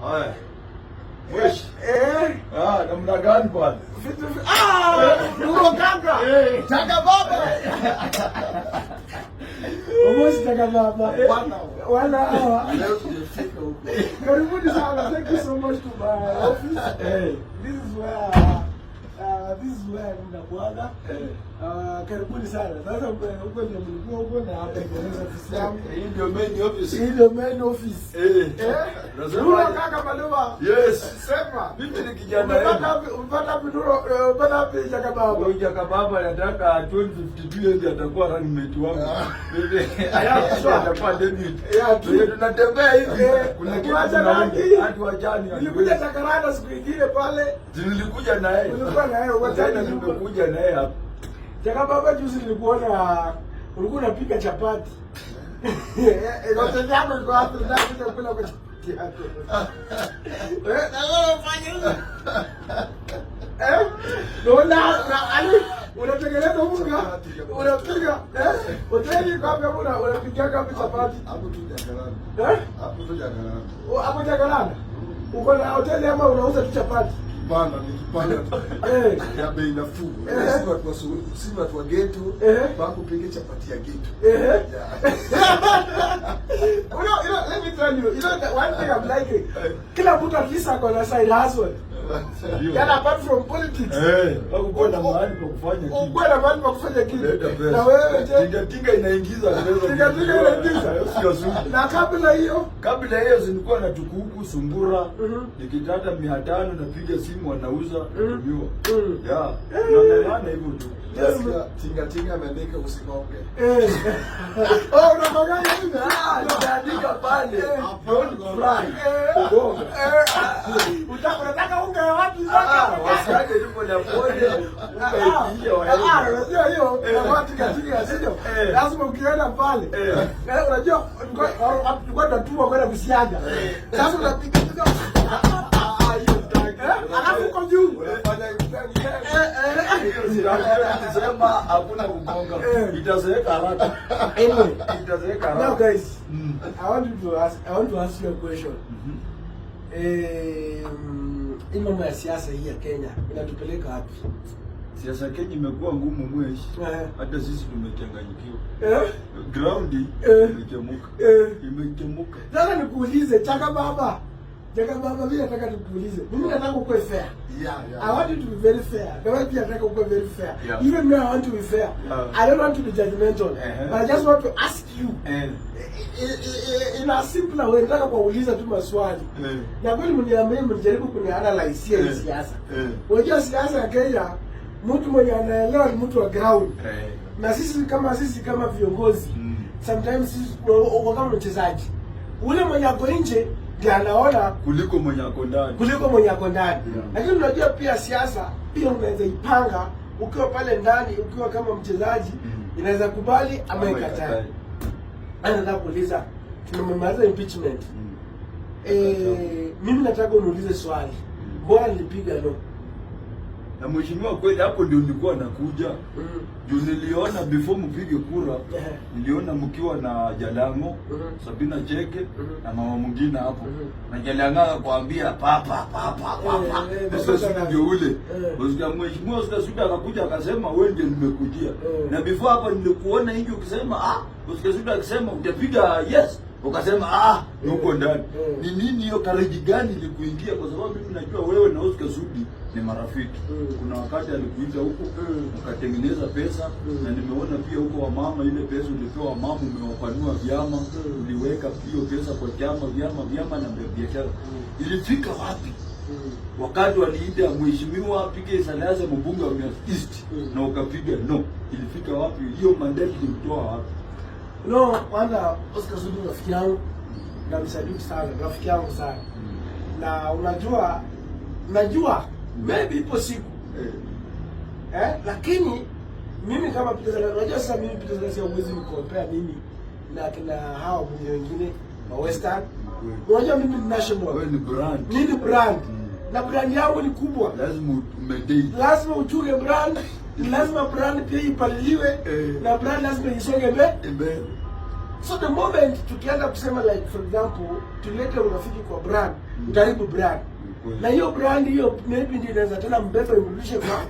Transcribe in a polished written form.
Haya. Mwesh. Namna gani bwana? Nuro kaka. Chaka baba. Almost chaka baba. Wana hawa. Leo tumefika huko. Karibuni sana. Thank you so much to my office. This is where mnakuaga. Karibuni sana. Sasa huko ndio mlikuwa huko na hapa ndio ofisi yangu. Hii ndio main office. Hii ndio main office. Nuro kaka Maluma. Yes. Sema. Mimi ni kijana wewe. Upata wapi Chaka baba? Huyo Chaka baba nataka 2052 hivi atakuwa running mate wangu. Mimi atakuwa debut. Ndio tunatembea hivi. Kuna kitu tunaona hadi wajani. Nilikuja Jakarta siku nyingine pale. Nilikuja na yeye. Ulikuwa na yeye Tena nimekuja na yeye hapa. Chaka baba juzi nilikuona ulikuwa unapika chapati. Hotel yako iko hapo ndio kula kwa chapati yako. Na wewe ufanye nini? Na ali unatengeneza unga unapiga hoteli kama unapiga kama chapati Hapo tu Jakarta. Hapo tu Jakarta. hapo Jakarta. Uko na hoteli ama unauza tu chapati? Bana nikipanda ya bei nafuu. Si watu wa ghetto, bako pige chapati ya ghetto. Let me tell you, one thing I'm liking. Kila mtu akisa ako na side hustle. Yana apart from politics. Uko na mahali pa kufanya kitu. Uko na mahali pa kufanya kitu. Na wewe je? Tinga inaingiza pesa. Tinga inaingiza. Sio sumu. Na kabla hiyo zilikuwa na tukuku sungura. Nikitata 500 napiga simu wanauza kutumiwa. Unaelewana hivyo tu. Tinga ameandika usikonge. Unamwanga hivi? Nitaandika pale. Don't fry. Unataka unga ya wapi sasa? Wasake yuko na pole. Unajua hiyo tinga sio? Lazima ukienda pale. Unajua tulikuwa tunatuma kwenda kusiaga. Sasa unapiga alafu uko juu. Sema hakuna kugonga. Itazeeka haraka. Itazeeka haraka. Now guys, I want to ask you a question. Hii mambo ya siasa hii ya Kenya inatupeleka wapi? Siasa Kenya imekuwa ngumu mweshi. Hata sisi tumechanganyikiwa. Ground imechemuka. Imechemuka. Sasa nikuulize Chaka baba. Mimi nataka nikuulize. Mimi nataka ukue fair. I want you to be very fair. Kama pia nataka ukue very fair. Even though I want to be fair. I don't want to be judgmental. But I just want to ask you. In a simple way, nataka kuuliza tu maswali. Na kweli mniambie mjaribu kunianalyze hii siasa. Unajua siasa ya Kenya, mtu mwenye anaelewa ni mtu wa ground. Na sisi kama viongozi, sometimes sisi kama mchezaji. Ule mwenye ako nje ndiye anaona kuliko mwenye ako ndani. Lakini unajua pia siasa pia unaweza ipanga ukiwa pale ndani, ukiwa kama mchezaji inaweza kubali ama ikataa. Nataka kuuliza, tumemaliza impeachment. Mimi nataka uniulize swali. Mbona nilipiga no? Na mheshimiwa kweli hapo ndio nilikuwa nakuja. Juu niliona before mpige kura, niliona mkiwa na Jalango, Sabina Cheke na mama mwingine hapo. Na Jalango akakwambia papa. Sasa ndio ule. Basi mheshimiwa Sudi akakuja akasema wewe ndio nimekujia. Na before hapo nilikuona hivi ukisema basi Sudi akisema utapiga yes. Ukasema uko ndani. Ni nini hiyo courage gani ilikuingia? Kwa sababu mimi najua wewe na Oscar Sudi ni marafiki. Kuna wakati alikuita huko ukatengeneza pesa na nimeona pia huko wa mama ile pesa ulipewa mama umewapanua vyama, uliweka hiyo pesa kwa vyama na biashara. Ilifika wapi? Wakati waliita mheshimiwa apige Salasa mbunge wa East na ukapiga no. Ilifika wapi? Hiyo mandate ilitoa wapi? No, kwanza Oscar Sudi rafiki yangu na msaidizi sana, rafiki yangu sana. Na unajua maybe ipo siku lakini mimi kama Peter Salasa, unajua sasa mimi Peter Salasa huwezi compare mimi na kina hao bunge wengine wa Western. Unajua mimi ni national. Wewe ni brand. Mimi ni brand. Na brand yangu ni kubwa. Lazima uchunge brand. Lazima brand pia ipaliliwe na brand lazima isonge mbele. So the moment tukianza kusema like for example tulete urafiki kwa brand, utaribu brand. Na hiyo brand hiyo maybe ndio inaweza tena mbebe urudishe kwa